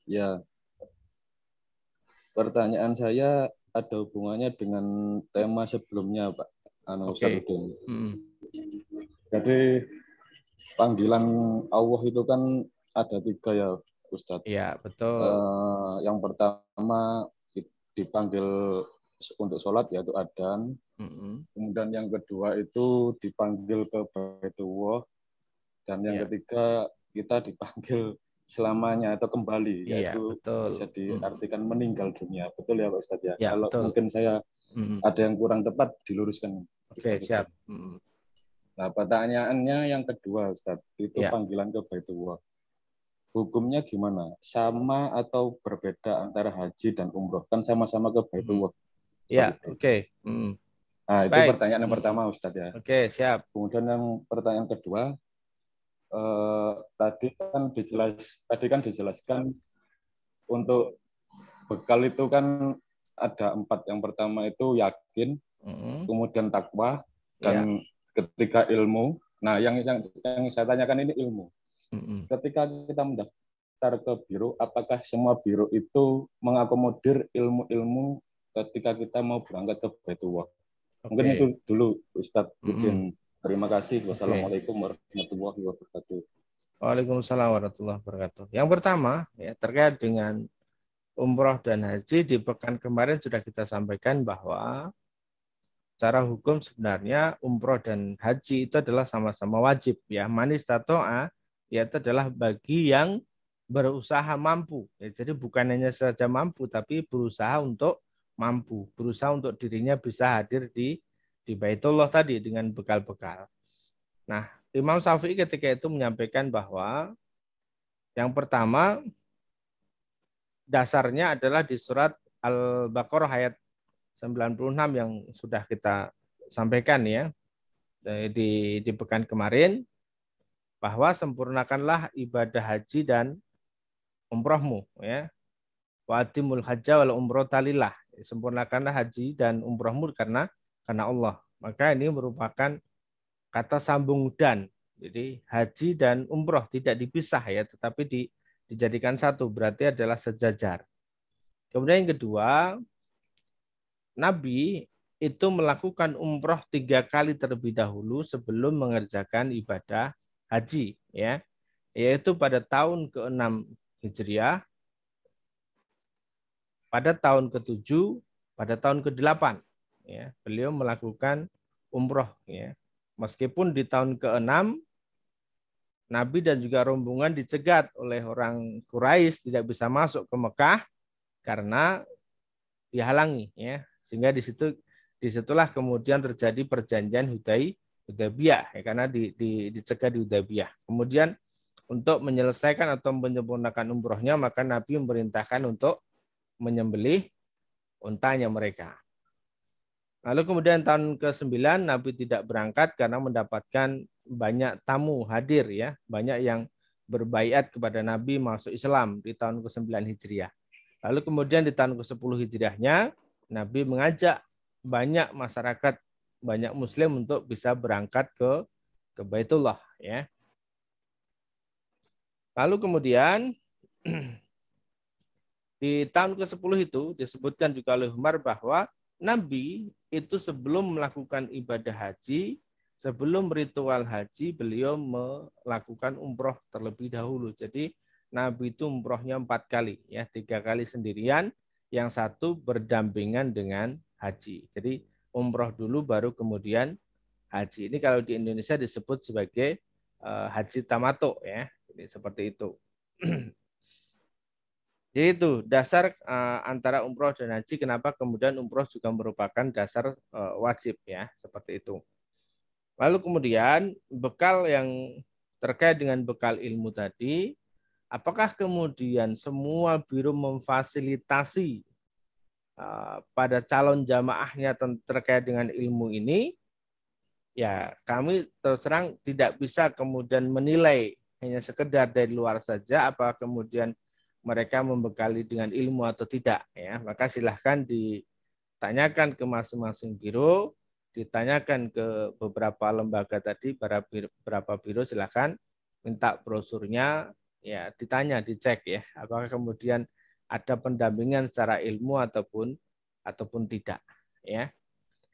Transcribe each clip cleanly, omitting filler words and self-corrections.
Ya, pertanyaan saya ada hubungannya dengan tema sebelumnya, Pak Oke. Ustadzuddin. Mm. Jadi panggilan Allah itu kan ada tiga ya, Ustadz. Ya, betul. Yang pertama dipanggil untuk sholat yaitu adzan. Mm-mm. Kemudian yang kedua itu dipanggil ke Baitullah. Dan yang Ya, ketiga kita dipanggil selamanya atau kembali, iya, yaitu betul. bisa Mm. diartikan meninggal dunia. Betul ya Pak Ustadz ya? Ya, Kalau betul. mungkin saya Mm. ada yang kurang tepat diluruskan Oke, Ustadz. siap. Mm. Nah, pertanyaannya yang kedua Ustadz, itu Ya, panggilan ke Baitullah. Hukumnya gimana? Sama atau berbeda antara haji dan umroh? Kan sama-sama ke mm. Baitullah. Ya, Ustadz. oke. Mm. Nah, itu Baik. pertanyaan yang Mm. pertama Ustadz ya. Oke, siap. Kemudian yang pertanyaan kedua, eh, tadi kan dijelaskan untuk bekal itu kan ada empat. Yang pertama itu yakin, Mm. kemudian takwa, Ya. dan ketiga ilmu. Nah, yang saya tanyakan ini ilmu. Mm. Ketika kita mendaftar ke biro, apakah semua biro itu mengakomodir ilmu-ilmu ketika kita mau berangkat ke Baitullah? Mungkin itu Oke. dulu, Ustadz Mm. Udin. Terima kasih. Oke. Wassalamualaikum warahmatullahi wabarakatuh. Waalaikumsalam warahmatullahi wabarakatuh. Yang pertama, ya, terkait dengan umroh dan haji di pekan kemarin sudah kita sampaikan bahwa secara hukum sebenarnya umroh dan haji itu adalah sama-sama wajib ya. Manis tatoa yaitu adalah bagi yang berusaha mampu. Ya, jadi bukan hanya saja mampu tapi berusaha untuk mampu, berusaha untuk dirinya bisa hadir di Baitullah tadi dengan bekal-bekal. Nah, Imam Syafi'i ketika itu menyampaikan bahwa yang pertama dasarnya adalah di surat Al-Baqarah ayat 96 yang sudah kita sampaikan ya di pekan kemarin, bahwa sempurnakanlah ibadah haji dan umrohmu ya. Wa atimul hajja wal umrata lillah. Sempurnakanlah haji dan umrohmu karena Allah. Maka ini merupakan kata sambung dan. Jadi haji dan umroh tidak dipisah ya, tetapi dijadikan satu, berarti adalah sejajar. Kemudian yang kedua, Nabi itu melakukan umroh 3 kali terlebih dahulu sebelum mengerjakan ibadah haji, ya, yaitu pada tahun ke-6 Hijriah, pada tahun ke-7, pada tahun ke-8, ya, beliau melakukan umroh, ya. Meskipun di tahun ke-6 Nabi dan juga rombongan dicegat oleh orang Quraisy tidak bisa masuk ke Mekah karena dihalangi ya, sehingga disitulah kemudian terjadi perjanjian Hudaybiyah ya, karena dicegah di Hudaybiyah. Kemudian untuk menyelesaikan atau menyempurnakan umrohnya maka Nabi memerintahkan untuk menyembelih untanya mereka. Lalu kemudian tahun ke-9 Nabi tidak berangkat karena mendapatkan banyak tamu hadir ya, banyak yang berbaiat kepada Nabi masuk Islam di tahun ke-9 Hijriah. Lalu kemudian di tahun ke-10 Hijriahnya Nabi mengajak banyak masyarakat, banyak muslim untuk bisa berangkat ke Baitullah ya. Lalu kemudian di tahun ke-10 itu disebutkan juga oleh Umar bahwa Nabi itu sebelum melakukan ibadah haji, sebelum ritual haji, beliau melakukan umroh terlebih dahulu. Jadi Nabi itu umrohnya 4 kali, ya 3 kali sendirian, yang satu berdampingan dengan haji. Jadi umroh dulu baru kemudian haji. Ini kalau di Indonesia disebut sebagai haji tamato ya. Jadi seperti itu. Jadi itu dasar antara umroh dan haji. Kenapa kemudian umroh juga merupakan dasar wajib ya, seperti itu. Lalu kemudian bekal yang terkait dengan bekal ilmu tadi, apakah kemudian semua biro memfasilitasi pada calon jamaahnya terkait dengan ilmu ini? Ya, kami terus terang tidak bisa kemudian menilai hanya sekedar dari luar saja apa kemudian mereka membekali dengan ilmu atau tidak ya. Maka silahkan ditanyakan ke masing-masing biro, ditanyakan ke beberapa lembaga tadi, beberapa biro silahkan minta brosurnya ya ditanya, dicek ya, apakah kemudian ada pendampingan secara ilmu ataupun tidak ya.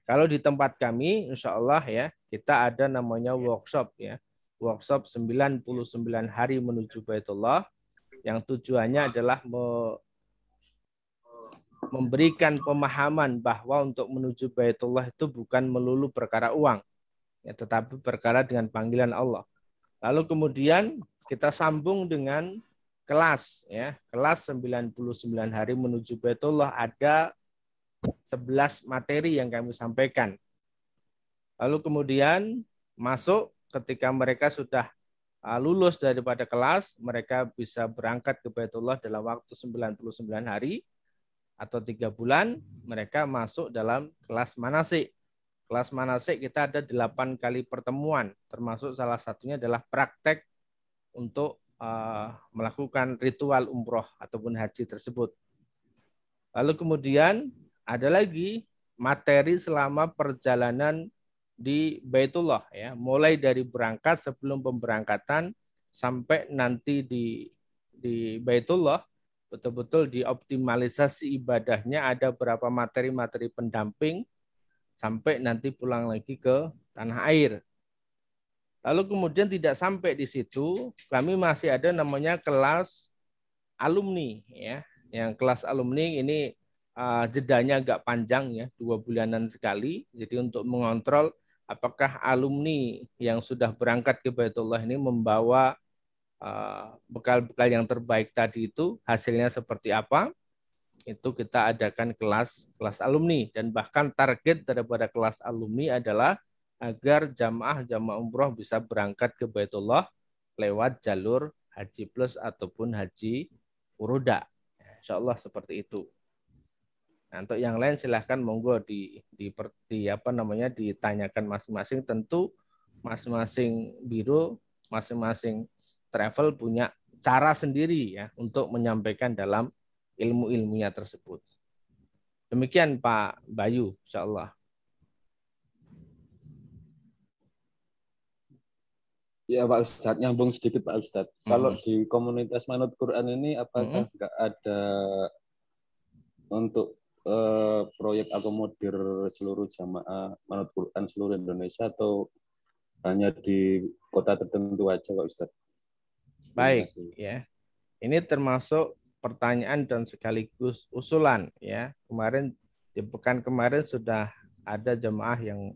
Kalau di tempat kami insya Allah ya, kita ada namanya workshop ya. Workshop 99 hari menuju Baitullah yang tujuannya adalah memberikan pemahaman bahwa untuk menuju Baitullah itu bukan melulu perkara uang ya, tetapi perkara dengan panggilan Allah. Lalu kemudian kita sambung dengan kelas ya, kelas 99 hari menuju Baitullah, ada 11 materi yang kami sampaikan. Lalu kemudian masuk ketika mereka sudah lulus daripada kelas, mereka bisa berangkat ke Baitullah dalam waktu 99 hari atau 3 bulan, mereka masuk dalam kelas manasik. Kelas manasik kita ada 8 kali pertemuan, termasuk salah satunya adalah praktek untuk melakukan ritual umroh ataupun haji tersebut. Lalu kemudian ada lagi materi selama perjalanan di Baitullah ya, mulai dari berangkat sebelum pemberangkatan sampai nanti di Baitullah betul-betul dioptimalisasi ibadahnya, ada berapa materi-materi pendamping sampai nanti pulang lagi ke tanah air. Lalu kemudian tidak sampai di situ, kami masih ada namanya kelas alumni ya. Yang kelas alumni ini jedanya agak panjang ya, 2 bulanan sekali. Jadi untuk mengontrol apakah alumni yang sudah berangkat ke Baitullah ini membawa bekal-bekal yang terbaik tadi itu, hasilnya seperti apa, itu kita adakan kelas alumni. Dan bahkan target daripada kelas alumni adalah agar jamaah umroh bisa berangkat ke Baitullah lewat jalur Haji Plus ataupun Haji Furuda. Insya Allah seperti itu. Nah, untuk yang lain silahkan monggo ditanyakan masing-masing. Tentu masing-masing biro, masing-masing travel punya cara sendiri ya untuk menyampaikan dalam ilmu-ilmunya tersebut. Demikian Pak Bayu, insya Allah. Ya Pak Ustadz, nyambung sedikit Pak Ustadz. Kalau di komunitas Manut Quran ini apakah nggak ada untuk proyek akomodir seluruh jamaah Manut Quran seluruh Indonesia, atau hanya di kota tertentu aja Pak Ustadz? Baik, ya. Ini termasuk pertanyaan dan sekaligus usulan ya. Kemarin di pekan kemarin sudah ada jemaah yang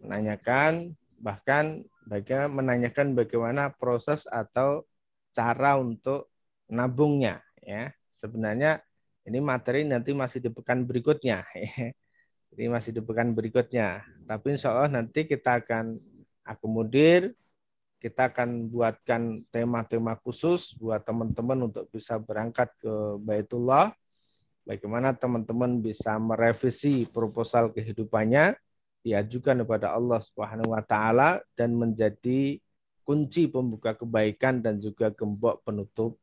menanyakan, bahkan menanyakan bagaimana proses atau cara untuk nabungnya ya. Sebenarnya ini materi nanti masih di pekan berikutnya. Ini masih di pekan berikutnya. Tapi insya Allah nanti kita akan akomodir, kita akan buatkan tema-tema khusus buat teman-teman untuk bisa berangkat ke Baitullah. Bagaimana teman-teman bisa merevisi proposal kehidupannya, diajukan kepada Allah Subhanahu wa taala dan menjadi kunci pembuka kebaikan dan juga gembok penutup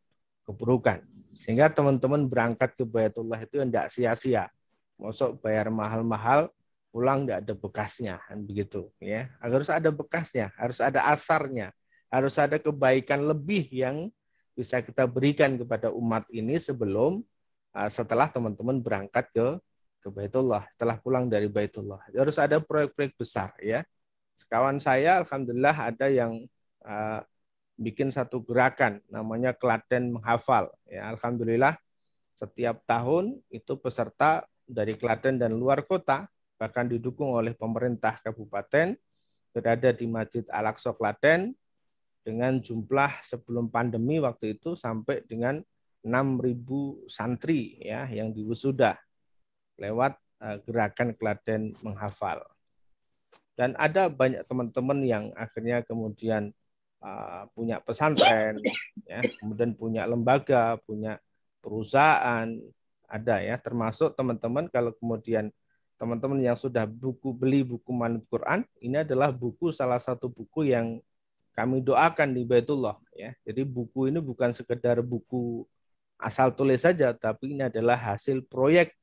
keburukan. Sehingga teman-teman berangkat ke Baitullah itu tidak sia-sia. Masuk bayar mahal-mahal, pulang tidak ada bekasnya, kan begitu ya. Harus ada bekasnya, harus ada asarnya, harus ada kebaikan lebih yang bisa kita berikan kepada umat ini sebelum setelah teman-teman berangkat ke Baitullah, setelah pulang dari Baitullah. Harus ada proyek-proyek besar ya. Sekawan saya alhamdulillah ada yang bikin satu gerakan namanya Klaten Menghafal ya. Alhamdulillah setiap tahun itu peserta dari Klaten dan luar kota, bahkan didukung oleh pemerintah kabupaten, berada di Masjid Al-Aqsa Klaten dengan jumlah sebelum pandemi waktu itu sampai dengan 6.000 santri ya yang diwisuda lewat gerakan Klaten Menghafal. Dan ada banyak teman-teman yang akhirnya kemudian punya pesantren, ya, kemudian punya lembaga, punya perusahaan, ada ya, termasuk teman-teman kalau kemudian teman-teman yang sudah beli buku Manut Quran, ini adalah buku salah satu buku yang kami doakan di Baitullah ya. Jadi buku ini bukan sekedar buku asal tulis saja, tapi ini adalah hasil proyek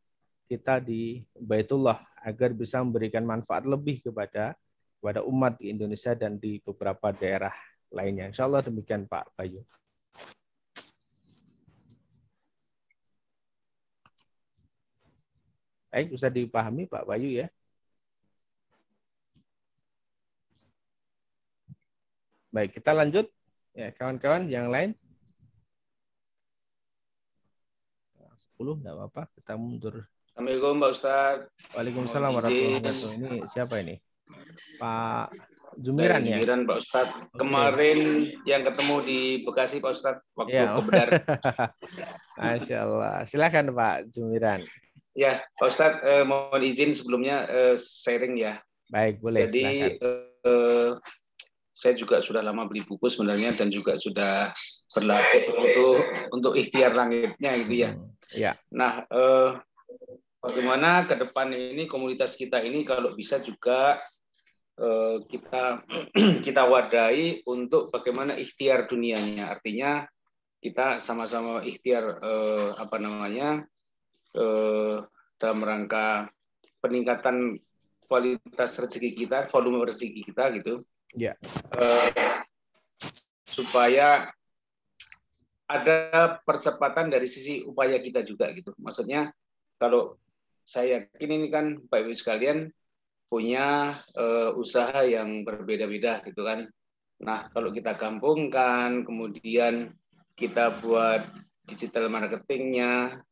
kita di Baitullah agar bisa memberikan manfaat lebih kepada umat di Indonesia dan di beberapa daerah lainnya. Insya Allah demikian Pak Bayu. Baik, bisa dipahami Pak Bayu ya. Baik, kita lanjut. Ya, kawan-kawan yang lain. 10 enggak apa-apa, kita mundur. Assalamualaikum Pak Ustadz. Waalaikumsalam warahmatullahi wabarakatuh. Ini siapa ini? Pak Jumiran ya? Jumiran Pak Ustadz. Oke. Kemarin yang ketemu di Bekasi Pak Ustadz waktu Ya. ke Bedar. Masya Allah. Silakan Pak Jumiran. Ya Pak Ustadz, mohon izin sebelumnya sharing ya. Baik, boleh. Jadi saya juga sudah lama beli buku sebenarnya dan juga sudah berlatih untuk ikhtiar langitnya gitu ya. Ya. Nah, bagaimana ke depan ini komunitas kita ini kalau bisa juga kita wadahi untuk bagaimana ikhtiar dunianya. Artinya kita sama-sama ikhtiar dalam rangka peningkatan kualitas rezeki kita, volume rezeki kita gitu. Ya. Supaya ada percepatan dari sisi upaya kita juga gitu. Maksudnya kalau saya yakin ini kan Bapak Ibu sekalian punya usaha yang berbeda-beda gitu kan. Nah, kalau kita gabungkan, kemudian kita buat digital marketingnya,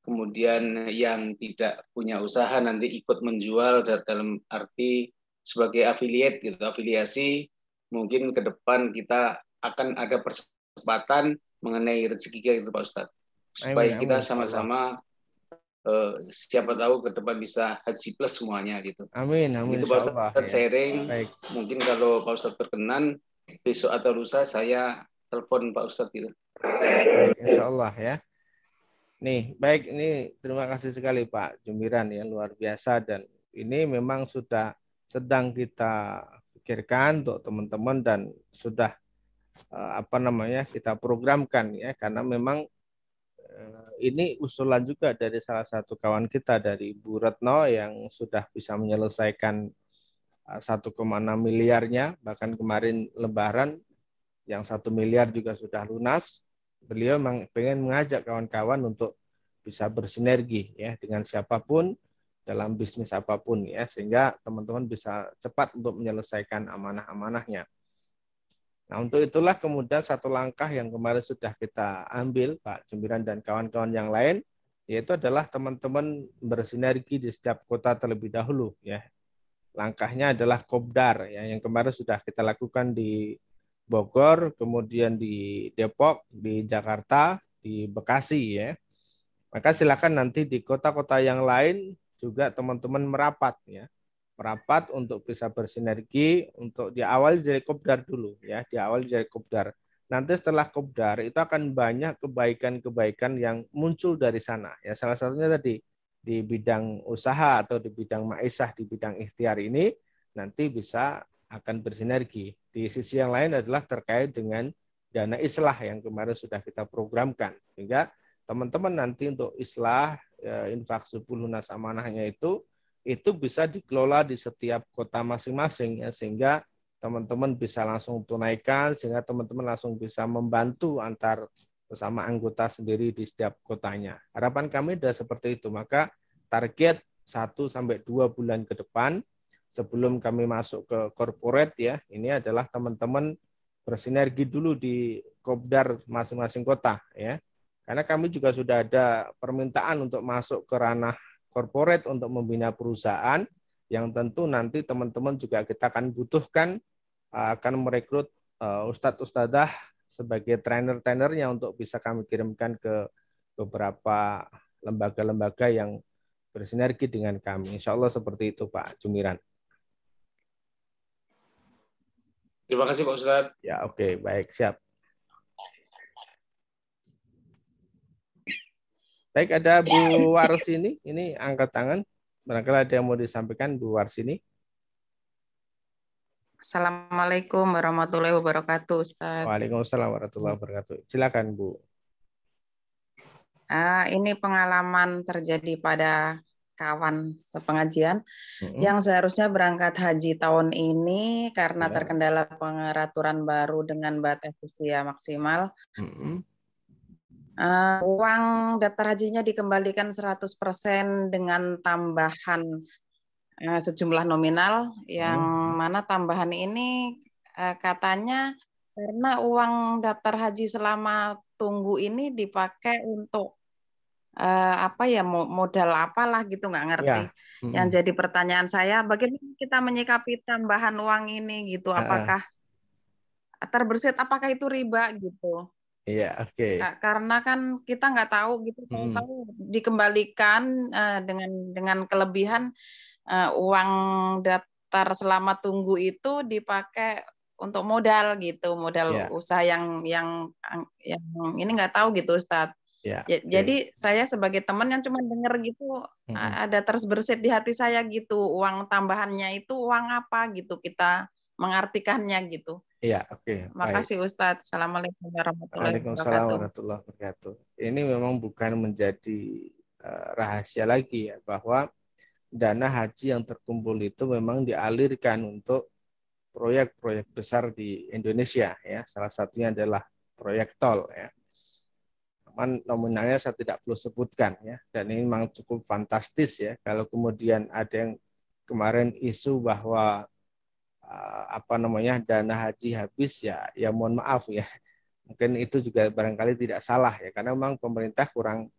kemudian yang tidak punya usaha nanti ikut menjual dalam arti sebagai affiliate gitu, afiliasi, mungkin ke depan kita akan ada percepatan mengenai rezeki kita gitu Pak Ustadz. Supaya kita sama-sama siapa tahu ke depan bisa haji plus semuanya gitu. Amin, amin. Itu Pak Ustadz sharing. Baik. Mungkin kalau Pak Ustadz berkenan besok atau lusa saya telepon Pak Ustadz gitu. Baik, insya Allah ya. Nih, baik, ini terima kasih sekali Pak Jumiran ya, luar biasa, dan ini memang sudah sedang kita pikirkan untuk teman-teman dan sudah kita programkan ya, karena memang ini usulan juga dari salah satu kawan kita dari Bu Retno yang sudah bisa menyelesaikan 1,6 miliarnya, bahkan kemarin Lebaran yang 1 miliar juga sudah lunas. Beliau pengen mengajak kawan-kawan untuk bisa bersinergi ya dengan siapapun dalam bisnis apapun ya, sehingga teman-teman bisa cepat untuk menyelesaikan amanah-amanahnya. Nah, untuk itulah kemudian satu langkah yang kemarin sudah kita ambil Pak Jumiran dan kawan-kawan yang lain, yaitu adalah teman-teman bersinergi di setiap kota terlebih dahulu ya. Langkahnya adalah Kopdar ya, yang kemarin sudah kita lakukan di Bogor, kemudian di Depok, di Jakarta, di Bekasi ya. Maka silakan nanti di kota-kota yang lain juga teman-teman merapat ya. Merapat untuk bisa bersinergi, untuk diawali dari Kopdar dulu ya, diawali dari Kopdar. Nanti setelah Kopdar itu akan banyak kebaikan-kebaikan yang muncul dari sana ya. Salah satunya tadi di bidang usaha atau di bidang maisah, di bidang ikhtiar ini nanti bisa akan bersinergi. Di sisi yang lain adalah terkait dengan dana islah yang kemarin sudah kita programkan, sehingga teman-teman nanti untuk islah infak 10 lunas amanahnya itu bisa dikelola di setiap kota masing-masing ya, sehingga teman-teman bisa langsung tunaikan, sehingga teman-teman langsung bisa membantu antar bersama anggota sendiri di setiap kotanya. Harapan kami adalah seperti itu. Maka target 1-2 bulan ke depan sebelum kami masuk ke corporate ya, ini adalah teman-teman bersinergi dulu di Kopdar masing-masing kota ya. Karena kami juga sudah ada permintaan untuk masuk ke ranah corporate untuk membina perusahaan yang tentu nanti teman-teman juga kita akan butuhkan, akan merekrut ustadz-ustadzah sebagai trainer-trainernya untuk bisa kami kirimkan ke beberapa lembaga-lembaga yang bersinergi dengan kami. Insya Allah seperti itu Pak Jumiran. Terima kasih Pak Ustadz. Ya oke, baik, siap. Baik, ada Bu Warsini, ini angkat tangan. Barangkali ada yang mau disampaikan Bu Warsini. Assalamualaikum warahmatullahi wabarakatuh, Ustaz. Waalaikumsalam warahmatullahi wabarakatuh. Silakan Bu. Ini pengalaman terjadi pada kawan sepengajian yang seharusnya berangkat haji tahun ini karena terkendala pengaturan baru dengan batas usia maksimal. Uang daftar hajinya dikembalikan 100% dengan tambahan sejumlah nominal, yang mana tambahan ini katanya karena uang daftar haji selama tunggu ini dipakai untuk apa ya, modal apalah gitu, nggak ngerti. Yang jadi pertanyaan saya, bagaimana kita menyikapi tambahan uang ini gitu? Apakah terbersit, apakah itu riba gitu? Iya, oke. Karena kan kita nggak tahu gitu, tahu dikembalikan dengan kelebihan uang daftar selama tunggu itu dipakai untuk modal gitu, modal usaha yang ini nggak tahu gitu, Ustadz. Jadi saya sebagai teman yang cuma dengar gitu, ada terbersit di hati saya gitu, uang tambahannya itu uang apa gitu, kita mengartikannya gitu. Iya, oke. Makasih Ustadz. Assalamualaikum warahmatullahi wabarakatuh. Waalaikumsalam warahmatullahi wabarakatuh. Ini memang bukan menjadi rahasia lagi ya, bahwa dana haji yang terkumpul itu memang dialirkan untuk proyek-proyek besar di Indonesia ya. Salah satunya adalah proyek tol ya. Nominalnya saya tidak perlu sebutkan ya, dan ini memang cukup fantastis ya. Kalau kemudian ada yang kemarin isu bahwa dana haji habis ya mohon maaf ya, mungkin itu juga barangkali tidak salah ya, karena memang pemerintah kurang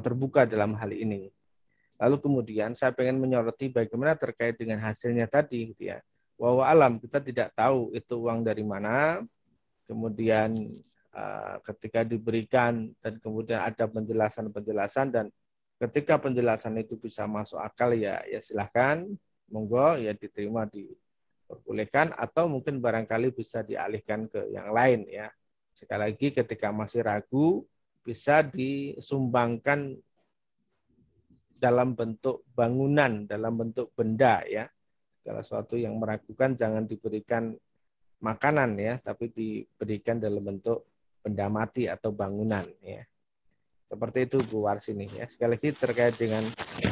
terbuka dalam hal ini. Lalu kemudian saya pengen menyoroti bagaimana terkait dengan hasilnya tadi gitu ya. Wallahu alam, kita tidak tahu itu uang dari mana. Kemudian ketika diberikan dan kemudian ada penjelasan dan ketika penjelasan itu bisa masuk akal ya silahkan, monggo ya diterima, diperbolehkan, atau mungkin barangkali bisa dialihkan ke yang lain ya. Sekali lagi, ketika masih ragu bisa disumbangkan dalam bentuk bangunan, dalam bentuk benda ya. Kalau sesuatu yang meragukan jangan diberikan makanan ya, tapi diberikan dalam bentuk benda mati atau bangunan ya. Seperti itu Bu Warsini ya. Sekali lagi terkait dengan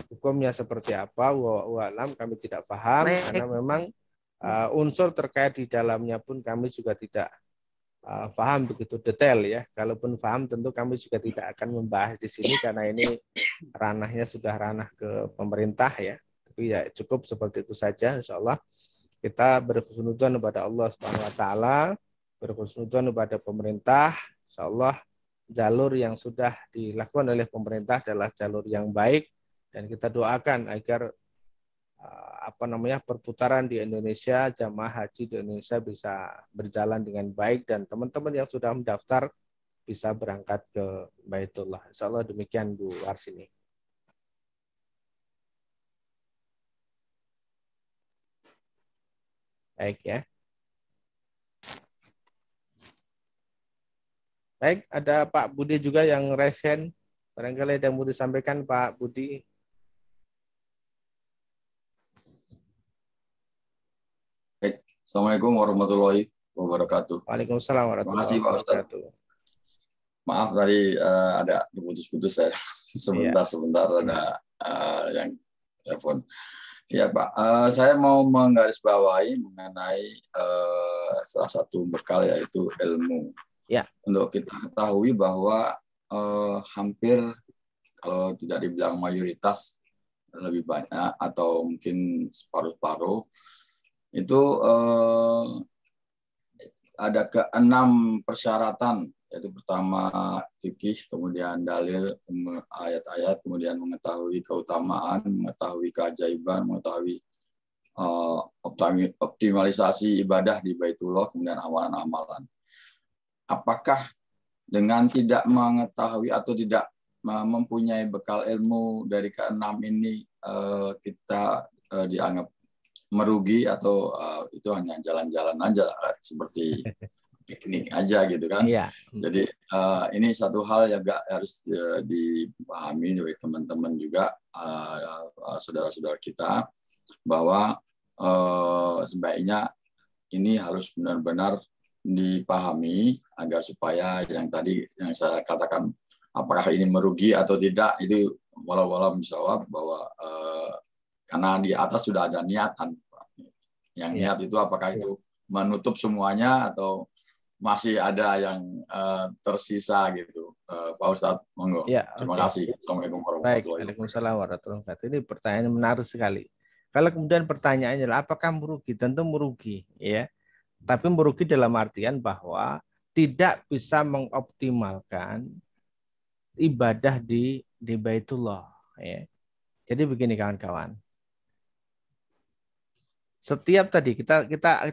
hukumnya seperti apa, wallahu alam, kami tidak paham. Baik. Karena memang unsur terkait di dalamnya pun kami juga tidak paham begitu detail ya. Kalaupun paham tentu kami juga tidak akan membahas di sini karena ini ranahnya sudah ranah ke pemerintah ya. Tapi ya cukup seperti itu saja, insya Allah. Kita berhusnudzon kepada Allah Subhanahu wa taala, berhusnudzon kepada pemerintah. Insyaallah jalur yang sudah dilakukan oleh pemerintah adalah jalur yang baik, dan kita doakan agar perputaran di Indonesia, jamaah haji di Indonesia bisa berjalan dengan baik, dan teman-teman yang sudah mendaftar bisa berangkat ke Baitullah. Insyaallah demikian Bu Warsini. Baik ya. Baik, ada Pak Budi juga yang raise hand. Barangkali ada yang mau disampaikan Pak Budi. Baik. Assalamualaikum warahmatullahi wabarakatuh. Waalaikumsalam warahmatullahi wabarakatuh. Maaf tadi ada terputus-putus saya. Sebentar ada yang telepon. Ya Pak, saya mau menggarisbawahi mengenai salah satu bekal, yaitu ilmu. Ya. Untuk kita ketahui bahwa hampir, kalau tidak dibilang mayoritas, lebih banyak atau mungkin separuh-paruh, itu ada ke-6 persyaratan, yaitu pertama fikih, kemudian dalil, ayat-ayat, kemudian mengetahui keutamaan, mengetahui keajaiban, mengetahui optimalisasi ibadah di Baitullah, kemudian amalan-amalan. Apakah dengan tidak mengetahui atau tidak mempunyai bekal ilmu dari ke-6 ini kita dianggap merugi, atau itu hanya jalan-jalan aja seperti piknik aja gitu kan? Iya. Jadi ini satu hal yang harus dipahami oleh teman-teman juga, saudara-saudara kita, bahwa sebaiknya ini harus benar-benar dipahami agar supaya yang tadi yang saya katakan, apakah ini merugi atau tidak, itu walau menjawab bahwa karena di atas sudah ada niatan. Yang niat itu apakah itu menutup semuanya atau masih ada yang tersisa gitu. Pak Ustadz, monggo. Ya, Terima oke. kasih. Assalamualaikum Baik, warahmatullahi wabarakatuh. Waalaikumsalam warahmatullahi wabarakatuh. Ini pertanyaan yang menarik sekali. Kalau kemudian pertanyaannya adalah apakah merugi? Tentu merugi, ya. Tapi merugi dalam artian bahwa tidak bisa mengoptimalkan ibadah di Baitullah, ya. Jadi begini kawan-kawan. Setiap tadi kita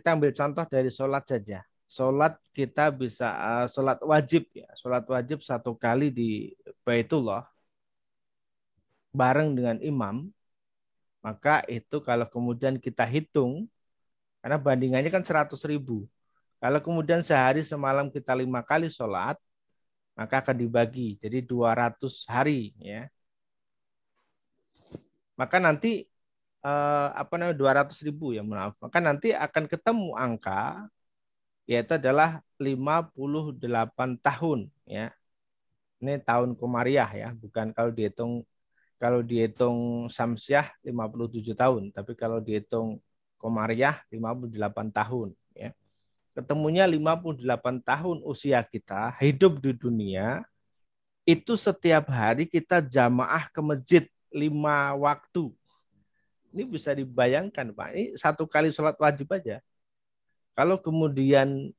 ambil contoh dari sholat saja. Sholat kita bisa sholat wajib ya, sholat wajib 1 kali di Baitullah bareng dengan imam, maka itu kalau kemudian kita hitung, karena bandingannya kan 100.000. Kalau kemudian sehari semalam kita 5 kali sholat, maka akan dibagi jadi 200 hari ya. Maka nanti 200.000 ya, maaf. Maka nanti akan ketemu angka yaitu adalah 58 tahun ya. Ini tahun Komariah ya, bukan kalau dihitung Samsiah 57 tahun, tapi kalau dihitung Komariah 58 tahun ya. Ketemunya 58 tahun usia kita hidup di dunia, itu setiap hari kita jamaah ke masjid 5 waktu. Ini bisa dibayangkan Pak, ini 1 kali sholat wajib aja. Kalau kemudian,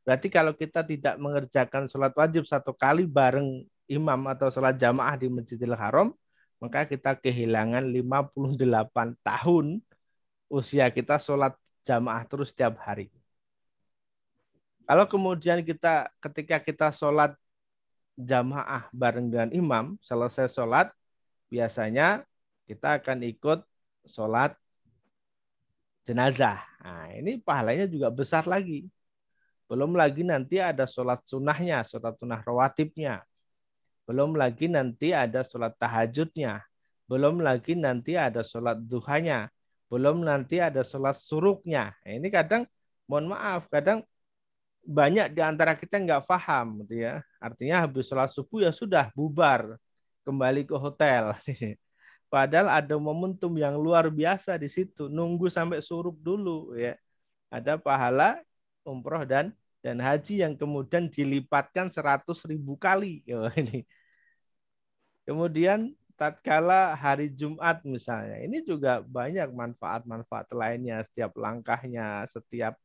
berarti kalau kita tidak mengerjakan sholat wajib 1 kali bareng imam atau sholat jamaah di Masjidil Haram, maka kita kehilangan 58 tahun usia kita sholat jamaah terus setiap hari. Kalau kemudian ketika kita sholat jamaah bareng dengan imam, selesai sholat, biasanya kita akan ikut sholat jenazah. Nah, ini pahalanya juga besar lagi. Belum lagi nanti ada sholat sunnahnya, sholat sunnah rawatibnya. Belum lagi nanti ada sholat tahajudnya. Belum lagi nanti ada sholat duhanya. Belum nanti ada sholat suruknya. Nah, ini kadang, mohon maaf, kadang banyak di antara kita nggak paham, gitu ya. Artinya habis sholat subuh ya sudah bubar, kembali ke hotel. Padahal ada momentum yang luar biasa di situ. Nunggu sampai suruk dulu ya. Ada pahala umroh dan haji yang kemudian dilipatkan 100.000 kali. Ini. Kemudian tatkala hari Jumat misalnya, ini juga banyak manfaat-manfaat lainnya. Setiap langkahnya, setiap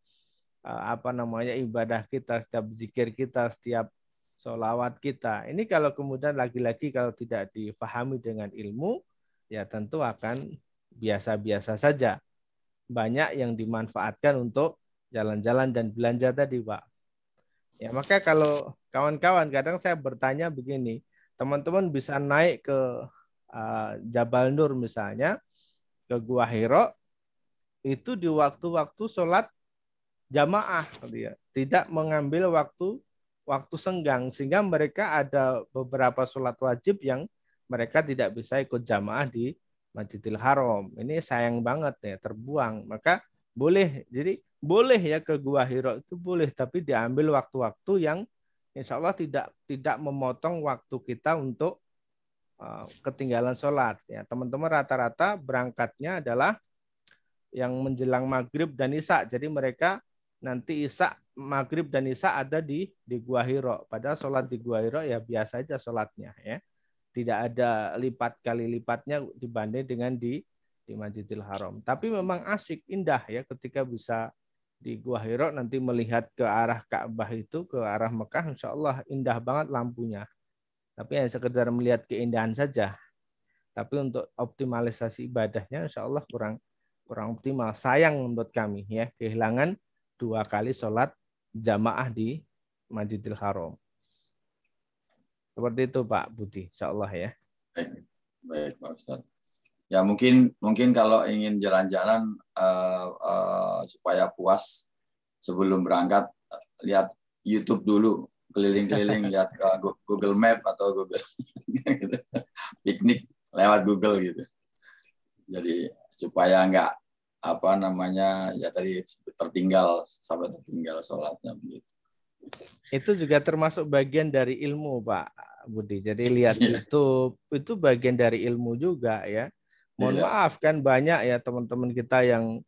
ibadah kita, setiap zikir kita, setiap sholawat kita. Ini kalau kemudian lagi-lagi kalau tidak difahami dengan ilmu, ya tentu akan biasa-biasa saja. Banyak yang dimanfaatkan untuk jalan-jalan dan belanja tadi, Pak. Ya, maka kalau kawan-kawan, kadang saya bertanya begini, teman-teman bisa naik ke Jabal Nur misalnya, ke Gua Hira, itu di waktu-waktu sholat jamaah, tidak mengambil waktu senggang, sehingga mereka ada beberapa sholat wajib yang mereka tidak bisa ikut jamaah di Masjidil Haram. Ini sayang banget ya, terbuang. Maka boleh, jadi boleh ya ke Gua Hira itu boleh, tapi diambil waktu-waktu yang insya Allah tidak memotong waktu kita untuk ketinggalan sholat. Ya, teman-teman rata-rata berangkatnya adalah yang menjelang maghrib dan isya. Jadi mereka nanti isya, maghrib dan isya ada di Gua Hira. Padahal sholat di Gua Hira ya biasa aja sholatnya ya. Tidak ada lipat kali lipatnya dibanding dengan di Masjidil Haram. Tapi memang asik, indah ya ketika bisa di Gua Hira nanti melihat ke arah Ka'bah itu, ke arah Mekah, insya Allah indah banget lampunya. Tapi hanya sekedar melihat keindahan saja. Tapi untuk optimalisasi ibadahnya insya Allah kurang optimal. Sayang menurut kami ya, kehilangan 2 kali sholat jamaah di Masjidil Haram. Seperti itu Pak Budi, insya Allah ya. Baik Pak Ustadz. Ya mungkin kalau ingin jalan-jalan supaya puas sebelum berangkat, lihat YouTube dulu, keliling-keliling, lihat Google Map atau Google gitu. Piknik lewat Google gitu. Jadi supaya nggak ya tadi sampai tertinggal sholatnya begitu. Itu juga termasuk bagian dari ilmu Pak Budi. Jadi lihat YouTube itu bagian dari ilmu juga ya. Mohon maaf kan banyak ya teman-teman kita yang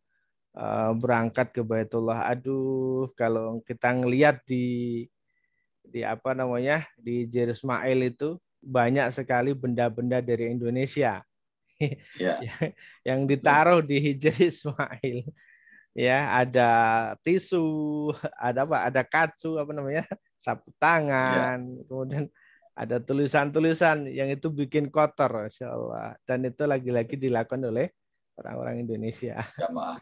berangkat ke Baitullah. Aduh, kalau kita ngelihat di di apa namanya di Hijr Ismail itu banyak sekali benda-benda dari Indonesia Ya. yang ditaruh di Hijr Ismail. Ya, ada tisu, ada apa? Ada katsu apa namanya? Sapu tangan, kemudian ada tulisan-tulisan yang itu bikin kotor, Masya Allah. Dan itu lagi-lagi dilakukan oleh orang-orang Indonesia. Jamaah.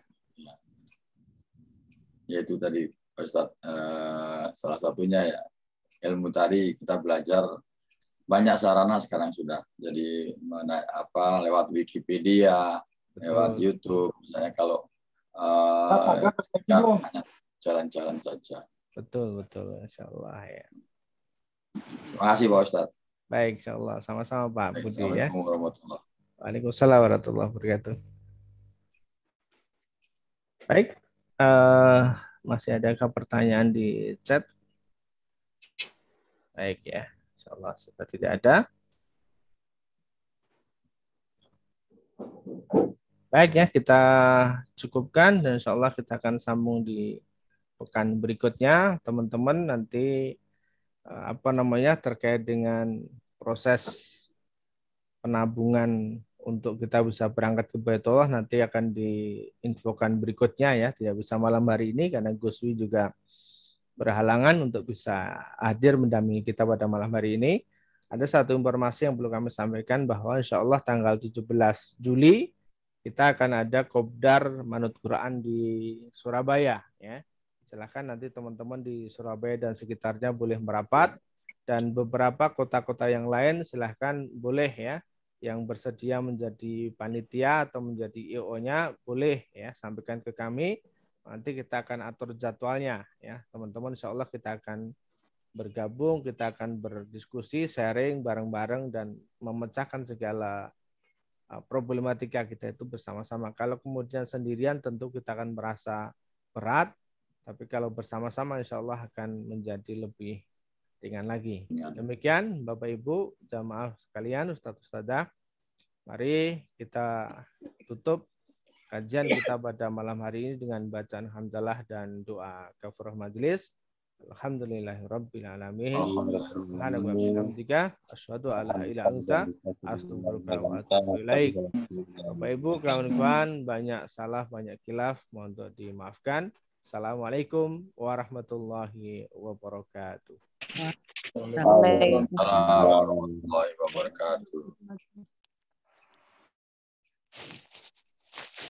Ya itu tadi Pak Ustadz, salah satunya ya ilmu tadi kita belajar banyak sarana sekarang sudah. Jadi lewat Wikipedia, lewat YouTube, misalnya kalau sekarang hanya jalan-jalan saja. Betul, Insya Allah ya. Terima kasih Pak Ustadz. Baik, Insya Allah. Sama-sama Pak Budi ya. Assalamualaikum warahmatullahi wabarakatuh. Waalaikumsalam warahmatullahi wabarakatuh. Baik, masih adakah pertanyaan di chat? Baik ya, Insya Allah sudah tidak ada. Baik ya, kita cukupkan dan Insya Allah kita akan sambung di pekan berikutnya, teman-teman. Nanti terkait dengan proses penabungan untuk kita bisa berangkat ke Baitullah nanti akan diinfokan berikutnya ya. Tidak bisa malam hari ini karena Gus Wi juga berhalangan untuk bisa hadir mendampingi kita pada malam hari ini. Ada satu informasi yang perlu kami sampaikan bahwa insya Allah tanggal 17 Juli kita akan ada Kopdar Manut Quran di Surabaya ya. Silakan nanti teman-teman di Surabaya dan sekitarnya boleh merapat, dan beberapa kota-kota yang lain silahkan boleh ya, yang bersedia menjadi panitia atau menjadi IO-nya boleh ya, sampaikan ke kami, nanti kita akan atur jadwalnya ya teman-teman. Insya Allah kita akan bergabung, kita akan berdiskusi, sharing bareng-bareng dan memecahkan segala problematika kita itu bersama-sama. Kalau kemudian sendirian tentu kita akan merasa berat, tapi kalau bersama-sama insya Allah akan menjadi lebih ringan lagi. Demikian Bapak Ibu, jamaah sekalian, Ustadz Ustadzah, mari kita tutup kajian kita pada malam hari ini dengan bacaan hamdalah dan doa kafaraah majelis. Alhamdulillahirabbil alamin. Alhamdulillah. Asyhadu alla ilaha illa anta astaghfiruka wa atubu ilaik. Bapak Ibu, kawan-kawan, banyak salah, banyak khilaf, mohon untuk dimaafkan. Assalamualaikum warahmatullahi wabarakatuh. Waalaikumsalam warahmatullahi wabarakatuh.